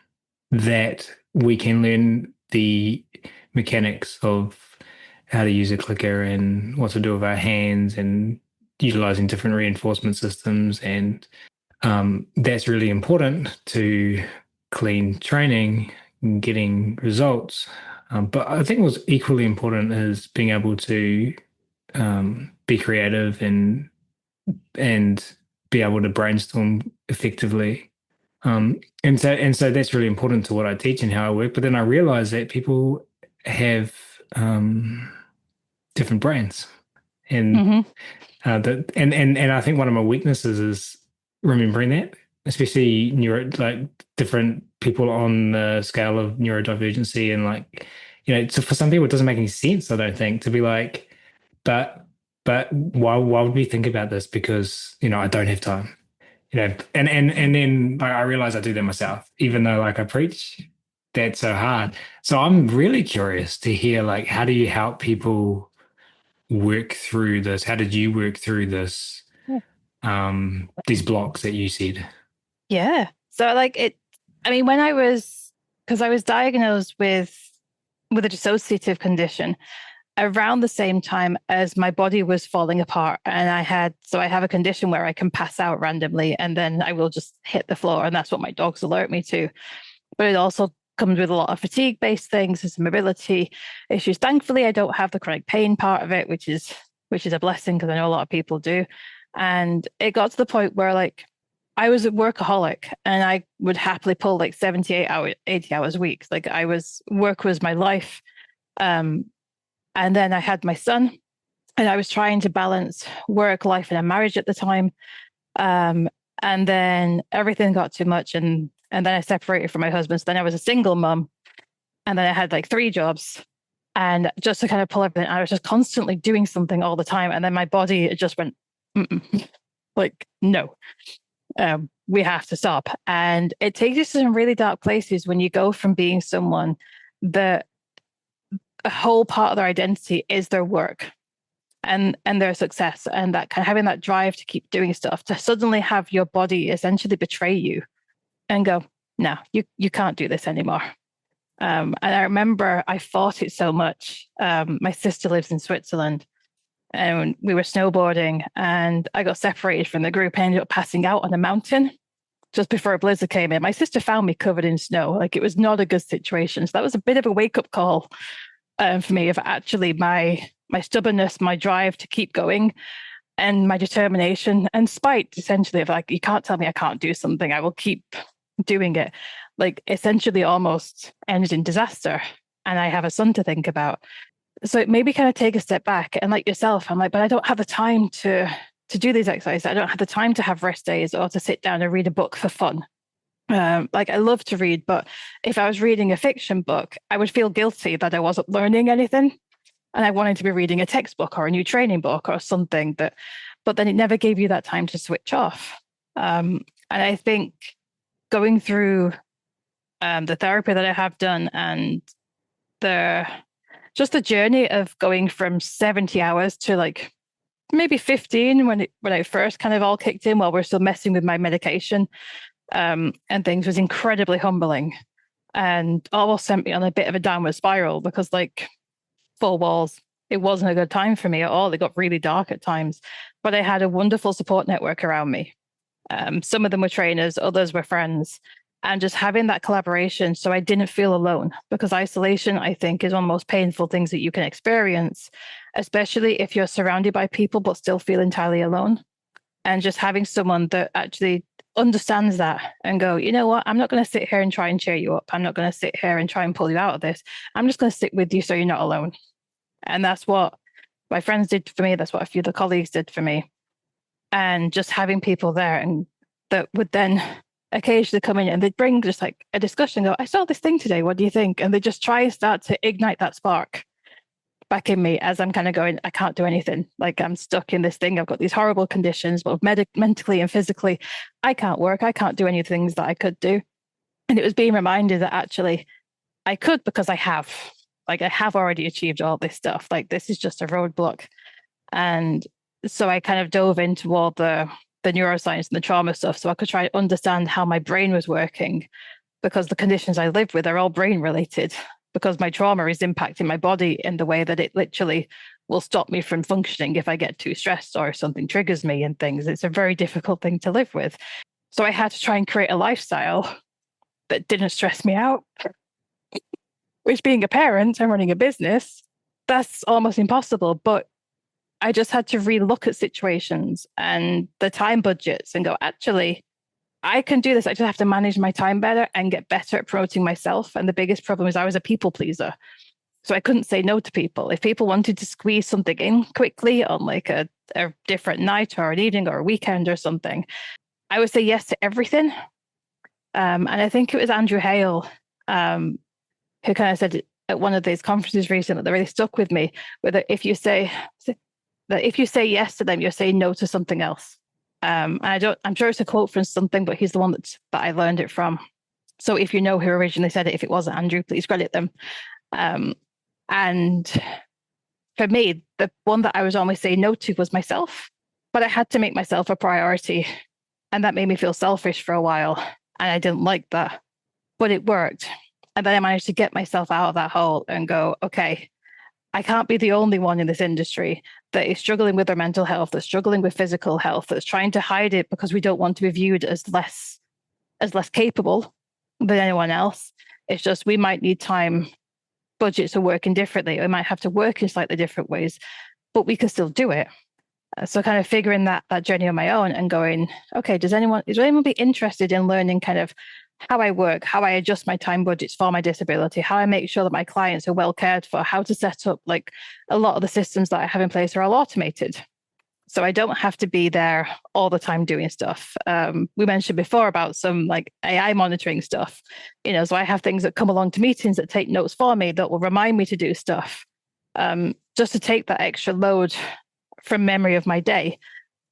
that we can learn the mechanics of how to use a clicker and what to do with our hands and utilizing different reinforcement systems, and that's really important to clean training and getting results. But I think what's equally important is being able to be creative and be able to brainstorm effectively. And so that's really important to what I teach and how I work. But then I realize that people have different brains, and Hmm. and I think one of my weaknesses is remembering that, especially like different people on the scale of neurodivergency, and like, so for some people it doesn't make any sense, I don't think, to be like, but why would we think about this? Because I don't have time, and then I realize I do that myself, even though like I preach that's so hard. So I'm really curious to hear, like, how do you help people work through this? How did you work through this? These blocks that you said. Yeah. So like I mean, because I was diagnosed with a dissociative condition around the same time as my body was falling apart. And I have a condition where I can pass out randomly and then I will just hit the floor. And that's what my dogs alert me to. But it also comes with a lot of fatigue-based things and some mobility issues. Thankfully, I don't have the chronic pain part of it, which is a blessing because I know a lot of people do. And it got to the point where like I was a workaholic and I would happily pull like 78 hours, 80 hours weeks. Like work was my life. And then I had my son and I was trying to balance work, life, and a marriage at the time. And then everything got too much. And then I separated from my husband. So then I was a single mom. And then I had like 3 jobs. And just to kind of pull everything, I was just constantly doing something all the time. And then my body, it just went, like, no, we have to stop. And it takes you to some really dark places when you go from being someone that a whole part of their identity is their work and their success, and that kind of having that drive to keep doing stuff, to suddenly have your body essentially betray you and go, no, you can't do this anymore. And I remember I fought it so much. My sister lives in Switzerland and we were snowboarding and I got separated from the group and ended up passing out on a mountain just before a blizzard came in. My sister found me covered in snow. Like, it was not a good situation. So that was a bit of a wake-up call for me, of actually my stubbornness, my drive to keep going, and my determination and spite, essentially, of like, you can't tell me I can't do something. I will keep doing it. Like, essentially almost ended in disaster. And I have a son to think about. So it made me kind of take a step back. And like yourself, I'm like, but I don't have the time to do these exercises. I don't have the time to have rest days or to sit down and read a book for fun. Like, I love to read, but if I was reading a fiction book, I would feel guilty that I wasn't learning anything. And I wanted to be reading a textbook or a new training book or something but then it never gave you that time to switch off. And I think going through the therapy that I have done and the journey of going from 70 hours to like maybe 15 when I first kind of all kicked in while we're still messing with my medication and things, was incredibly humbling and almost sent me on a bit of a downward spiral because, like, 4 walls, it wasn't a good time for me at all. It got really dark at times, but I had a wonderful support network around me. Some of them were trainers, others were friends, and just having that collaboration so I didn't feel alone, because isolation, I think, is one of the most painful things that you can experience, especially if you're surrounded by people but still feel entirely alone. And just having someone that actually understands that and go, you know what, I'm not going to sit here and try and cheer you up. I'm not going to sit here and try and pull you out of this. I'm just going to sit with you so you're not alone. And that's what my friends did for me. That's what a few of the colleagues did for me. And just having people there and that would then occasionally come in and they'd bring just like a discussion, go, I saw this thing today, what do you think? And they just try and start to ignite that spark back in me as I'm kind of going, I can't do anything. Like I'm stuck in this thing. I've got these horrible conditions, both mentally and physically. I can't work. I can't do any of the things that I could do. And it was being reminded that actually I could, because I have. Like I have already achieved all this stuff. Like this is just a roadblock. And so I kind of dove into all the neuroscience and the trauma stuff so I could try to understand how my brain was working, because the conditions I live with are all brain related, because my trauma is impacting my body in the way that it literally will stop me from functioning if I get too stressed or something triggers me and things. It's a very difficult thing to live with. So I had to try and create a lifestyle that didn't stress me out, which being a parent and running a business, that's almost impossible. But I just had to relook at situations and the time budgets and go, actually, I can do this. I just have to manage my time better and get better at promoting myself. And the biggest problem is I was a people pleaser. So I couldn't say no to people. If people wanted to squeeze something in quickly on like a different night or an evening or a weekend or something, I would say yes to everything. And I think it was Andrew Hale who kind of said at one of these conferences recently that really stuck with me, whether if you say yes to them, you're saying no to something else. I'm sure it's a quote from something, but he's the one that I learned it from. So if you know who originally said it, if it wasn't Andrew, please credit them. And for me, the one that I was always saying no to was myself, but I had to make myself a priority. And that made me feel selfish for a while. And I didn't like that, but it worked. And then I managed to get myself out of that hole and go, okay, I can't be the only one in this industry that is struggling with their mental health, that's struggling with physical health, that's trying to hide it because we don't want to be viewed as less capable than anyone else. It's just we might need time, budgets are working differently. We might have to work in slightly different ways, but we can still do it. So kind of figuring that journey on my own and going, okay, is anyone be interested in learning kind of how I work, how I adjust my time budgets for my disability, how I make sure that my clients are well cared for, how to set up, like a lot of the systems that I have in place are all automated. So I don't have to be there all the time doing stuff. We mentioned before about some like AI monitoring stuff, so I have things that come along to meetings that take notes for me that will remind me to do stuff, just to take that extra load from memory of my day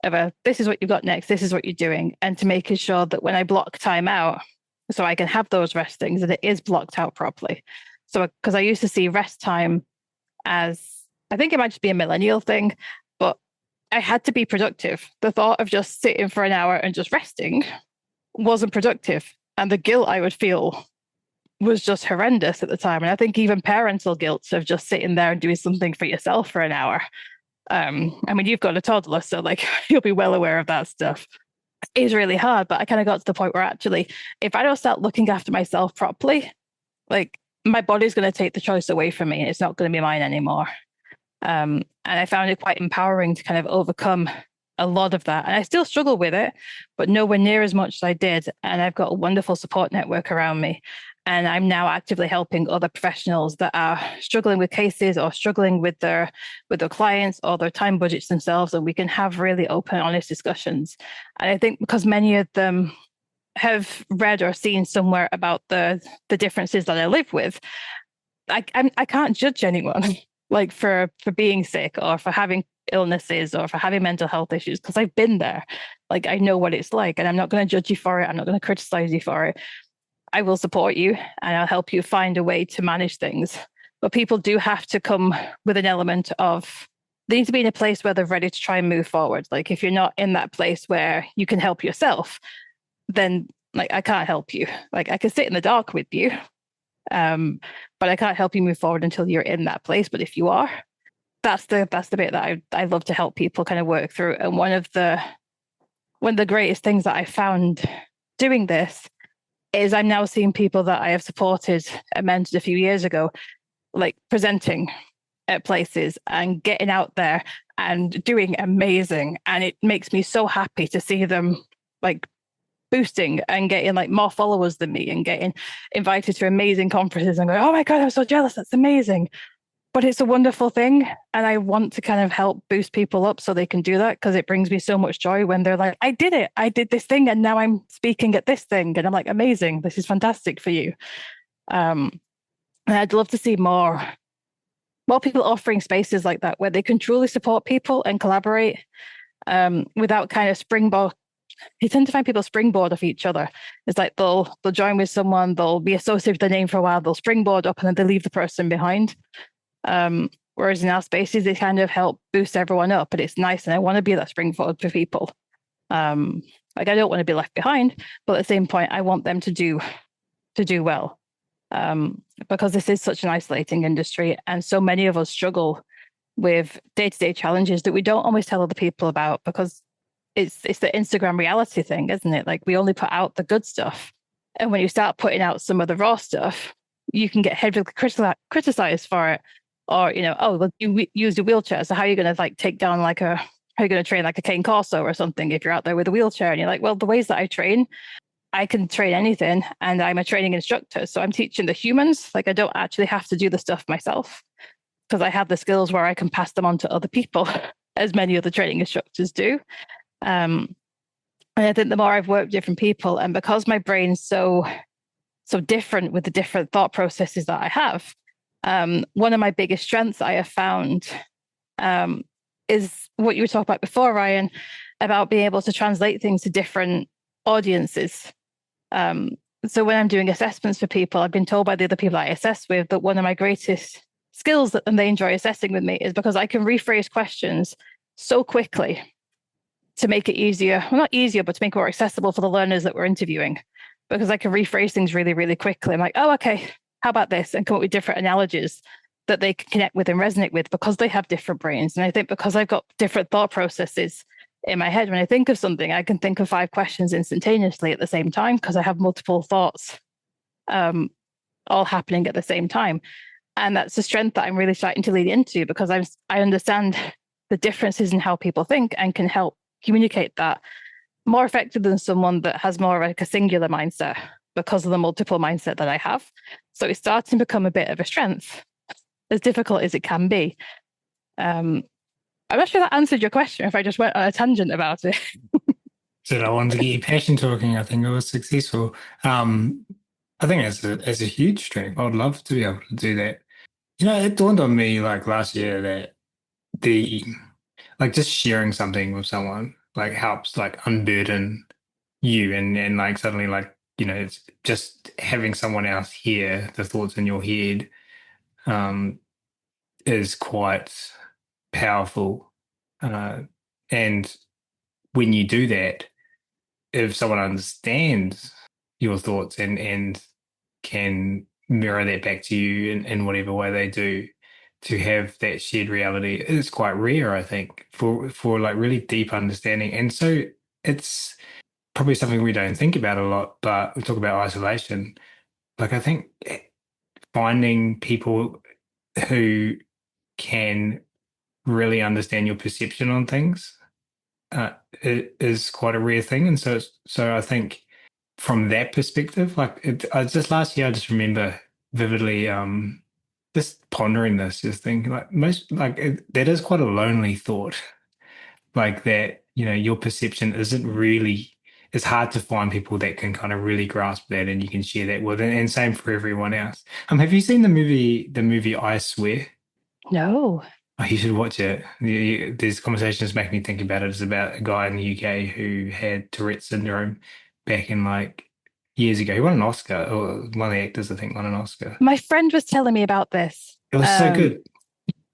of this is what you've got next, this is what you're doing, and to making sure that when I block time out, so I can have those rest things, that it is blocked out properly. So, because I used to see rest time as, I think it might just be a millennial thing, but I had to be productive. The thought of just sitting for an hour and just resting wasn't productive. And the guilt I would feel was just horrendous at the time. And I think even parental guilt of just sitting there and doing something for yourself for an hour. I mean, you've got a toddler, so like you'll be well aware of that stuff. Is really hard, but I kind of got to the point where actually, if I don't start looking after myself properly, like my body's going to take the choice away from me and it's not going to be mine anymore. And I found it quite empowering to kind of overcome a lot of that. And I still struggle with it, but nowhere near as much as I did. And I've got a wonderful support network around me. And I'm now actively helping other professionals that are struggling with cases or struggling with their clients or their time budgets themselves, and we can have really open, honest discussions. And I think because many of them have read or seen somewhere about the differences that I live with, I can't judge anyone like for being sick or for having illnesses or for having mental health issues, because I've been there. Like I know what it's like, and I'm not going to judge you for it. I'm not going to criticize you for it. I will support you and I'll help you find a way to manage things. But people do have to come with an element of, they need to be in a place where they're ready to try and move forward. Like if you're not in that place where you can help yourself, then like I can't help you. Like I can sit in the dark with you, but I can't help you move forward until you're in that place. But if you are, that's the bit that I love to help people kind of work through. And one of the greatest things that I found doing this is I'm now seeing people that I have supported and mentored a few years ago, like presenting at places and getting out there and doing amazing. And it makes me so happy to see them like boosting and getting like more followers than me and getting invited to amazing conferences and going, oh my God, I'm so jealous. That's amazing. But it's a wonderful thing. And I want to kind of help boost people up so they can do that, because it brings me so much joy when they're like, I did it. I did this thing and now I'm speaking at this thing. And I'm like, amazing. This is fantastic for you. And I'd love to see more people offering spaces like that where they can truly support people and collaborate without kind of springboard. You tend to find people springboard off each other. It's like they'll join with someone, they'll be associated with their name for a while, they'll springboard up and then they leave the person behind. Whereas in our spaces, they kind of help boost everyone up, and it's nice. And I want to be that springboard for people. Like I don't want to be left behind, but at the same point, I want them to do well. Because this is such an isolating industry, and so many of us struggle with day-to-day challenges that we don't always tell other people about, because it's the Instagram reality thing, isn't it? Like we only put out the good stuff, and when you start putting out some of the raw stuff, you can get heavily criticized for it, or oh, well, you used a wheelchair, so how are you going to like take down like how are you going to train like a cane corso or something if you're out there with a wheelchair? And you're like, well, the ways that I can train anything, and I'm a training instructor. So I'm teaching the humans. Like I don't actually have to do the stuff myself, because I have the skills where I can pass them on to other people, as many other training instructors do. And I think the more I've worked with different people, and because my brain's so different with the different thought processes that I have, one of my biggest strengths I have found is what you were talking about before, Ryan, about being able to translate things to different audiences. So when I'm doing assessments for people, I've been told by the other people I assess with that one of my greatest skills that they enjoy assessing with me is because I can rephrase questions so quickly to make it easier. Well, not easier, but to make it more accessible for the learners that we're interviewing, because I can rephrase things really, really quickly. I'm like, oh, okay, how about this? And come up with different analogies that they can connect with and resonate with, because they have different brains. And I think because I've got different thought processes in my head, when I think of something, I can think of 5 questions instantaneously at the same time, because I have multiple thoughts all happening at the same time. And that's a strength that I'm really starting to lean into, because I understand the differences in how people think and can help communicate that more effective than someone that has more like a singular mindset, because of the multiple mindset that I have. So it's starting to become a bit of a strength, as difficult as it can be. I'm not sure that answered your question if I just went on a tangent about it. So I wanted to get your passion talking. I think it was successful. I think it's a huge strength. I would love to be able to do that. It dawned on me like last year that the like just sharing something with someone like helps like unburden you, and like suddenly like it's just having someone else hear the thoughts in your head is quite powerful. And when you do that, if someone understands your thoughts and can mirror that back to you in whatever way they do, to have that shared reality is quite rare, I think, for like really deep understanding. And so it's probably something we don't think about a lot, but we talk about isolation. Like I think finding people who can really understand your perception on things it is quite a rare thing. And so I think from that perspective, like just last year, I just remember vividly just pondering this, just thinking like that is quite a lonely thought, like that, your perception isn't really, it's hard to find people that can kind of really grasp that and you can share that with, and same for everyone else. Have you seen the movie I Swear? No. Oh, you should watch it. These conversations make me think about it. It's about a guy in the UK who had Tourette syndrome back in like years ago. He won an Oscar, or one of the actors, I think, won an Oscar. My friend was telling me about this. It was so good.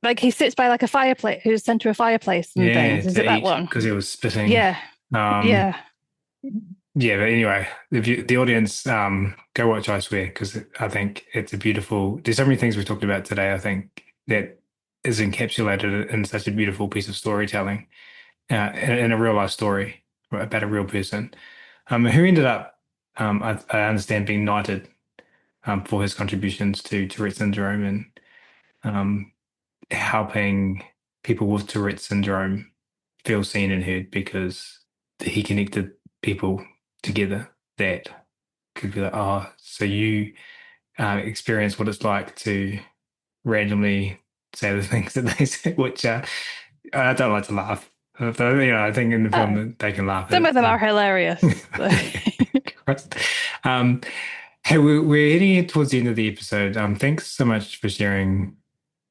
Like he sits by like a fireplace, who's sent to a fireplace and Yeah, things. Is it to that eat one? because he was spitting. Yeah. Um, Yeah. yeah, but anyway, the audience, go watch I Swear, because I think it's a beautiful. There's so many things we talked about today, I think, that is encapsulated in such a beautiful piece of storytelling, in a real life story about a real person, who ended up, I understand, being knighted for his contributions to Tourette syndrome and helping people with Tourette syndrome feel seen and heard, because he connected people together that could be like, oh, so you experience what it's like to randomly say the things that they say, which I don't like to laugh. But, I think in the film that they can laugh at Some it. of them are hilarious. um, hey, we're heading towards the end of the episode. Thanks so much for sharing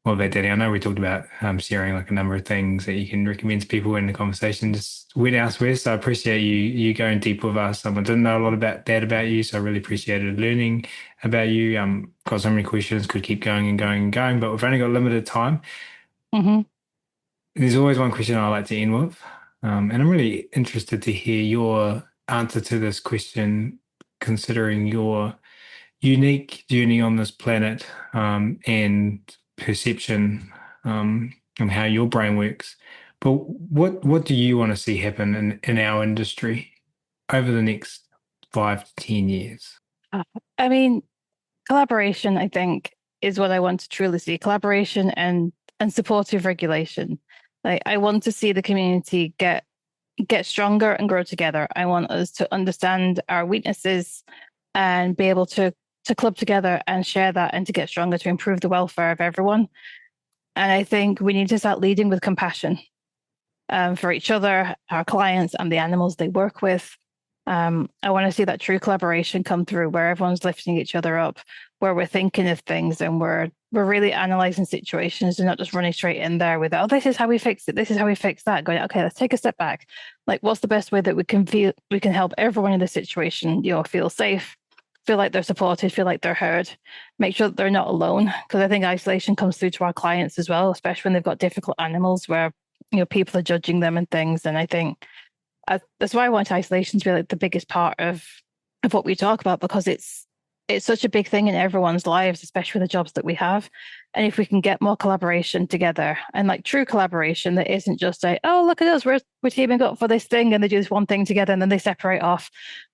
all that, Danny. I know we talked about sharing like a number of things that you can recommend to people in the conversation just went elsewhere. So I appreciate you going deep with us. I didn't know a lot about you, so I really appreciated learning about you. Got so many questions, could keep going and going and going, but we've only got limited time. Mm-hmm. There's always one question I like to end with, and I'm really interested to hear your answer to this question, considering your unique journey on this planet and perception and how your brain works. But what do you want to see happen in our industry over the next 5 to 10 years? I mean, collaboration, I think, is what I want to truly see. Collaboration and supportive regulation. Like, I want to see the community get stronger and grow together. I want us to understand our weaknesses and be able to club together and share that and to get stronger to improve the welfare of everyone. And I think we need to start leading with compassion for each other, our clients, and the animals they work with. I want to see that true collaboration come through where everyone's lifting each other up, where we're thinking of things and we're really analyzing situations and not just running straight in there with, oh, this is how we fix it. This is how we fix that. Going, okay, let's take a step back. Like, what's the best way that we can help everyone in the situation, feel safe, feel like they're supported, feel like they're heard, make sure that they're not alone. Because I think isolation comes through to our clients as well, especially when they've got difficult animals where, people are judging them and things. And I think that's why I want isolation to be like the biggest part of what we talk about, because it's such a big thing in everyone's lives, especially the jobs that we have. And if we can get more collaboration together and like true collaboration that isn't just a, oh, look at us, we're teaming up for this thing and they do this one thing together and then they separate off.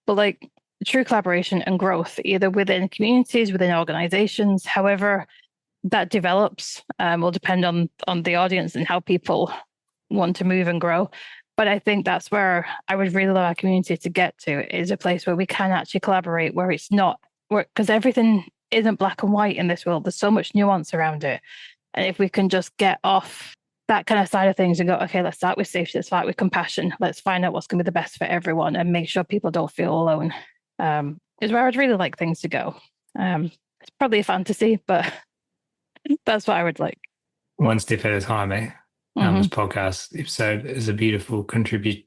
But like true collaboration and growth, either within communities, within organizations, however that develops, will depend on the audience and how people want to move and grow. But I think that's where I would really love our community to get to, is a place where we can actually collaborate, where it's not, because everything isn't black and white in this world. There's so much nuance around it. And if we can just get off that kind of side of things and go, okay, let's start with safety, let's start with compassion, let's find out what's going to be the best for everyone and make sure people don't feel alone, is where I'd really like things to go. It's probably a fantasy, but that's what I would like. One step at a time, eh? This podcast episode is a beautiful contribution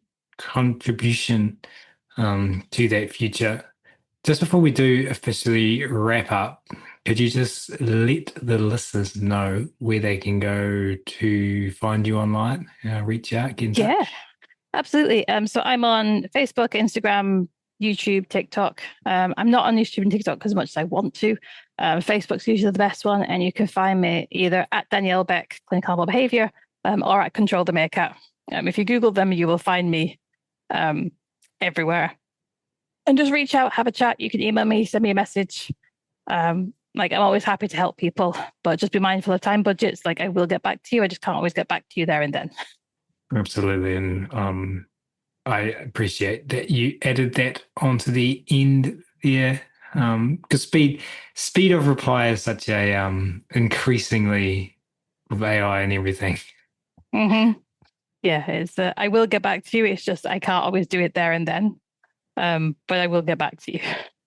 to that future. Just before we do officially wrap up, could you just let the listeners know where they can go to find you online, reach out, get in touch? Yeah, absolutely. So I'm on Facebook, Instagram, YouTube, TikTok. I'm not on YouTube and TikTok as much as I want to. Facebook's usually the best one, and you can find me either at Danielle Beck, Clinical Animal Behavior, or at Control The Meerkat. If you Google them, you will find me everywhere. And just reach out, have a chat. You can email me, send me a message. I'm always happy to help people, but just be mindful of time budgets. Like, I will get back to you. I just can't always get back to you there and then. Absolutely. And I appreciate that you added that onto the end there. Because speed of reply is such a increasingly with AI and everything. Mm-hmm. Yeah, it's I will get back to you. It's just I can't always do it there and then. But I will get back to you.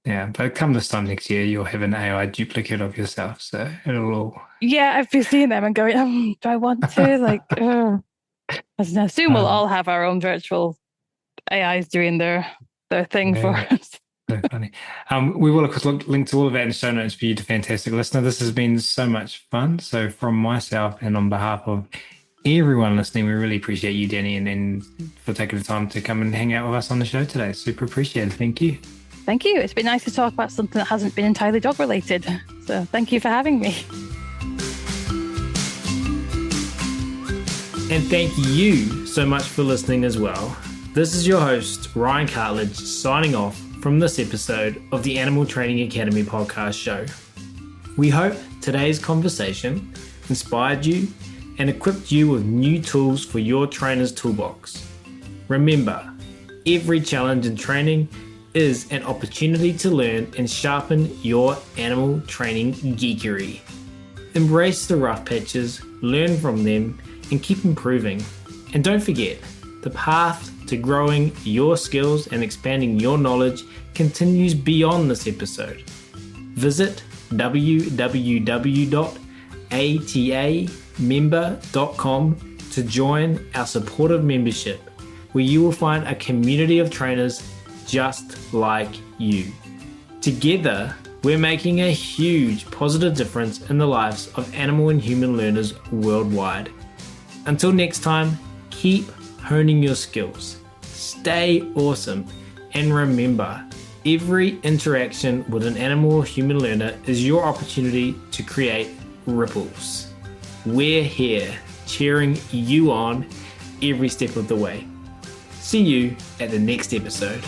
Yeah, but come this time next year, you'll have an AI duplicate of yourself, so it'll all. Yeah, I've been seeing them and going, do I want to? Like, I assume we'll all have our own virtual AIs doing their thing for us. So funny. We will, of course, link to all of that in the show notes for you, the fantastic listener. This has been so much fun. So from myself and on behalf of everyone listening, we really appreciate you, Danny, and for taking the time to come and hang out with us on the show today. Super appreciated. Thank you. Thank you. It's been nice to talk about something that hasn't been entirely dog related. So thank you for having me. And thank you so much for listening as well. This is your host, Ryan Cartlidge, signing off from this episode of the Animal Training Academy podcast show. We hope today's conversation inspired you and equipped you with new tools for your trainer's toolbox. Remember, every challenge in training is an opportunity to learn and sharpen your animal training geekery. Embrace the rough patches, learn from them, and keep improving. And don't forget, the path to growing your skills and expanding your knowledge continues beyond this episode. Visit www.atamember.com to join our supportive membership, where you will find a community of trainers just like you. Together, we're making a huge positive difference in the lives of animal and human learners worldwide. Until next time, keep honing your skills, stay awesome, and remember, every interaction with an animal or human learner is your opportunity to create ripples. We're here cheering you on every step of the way. See you at the next episode.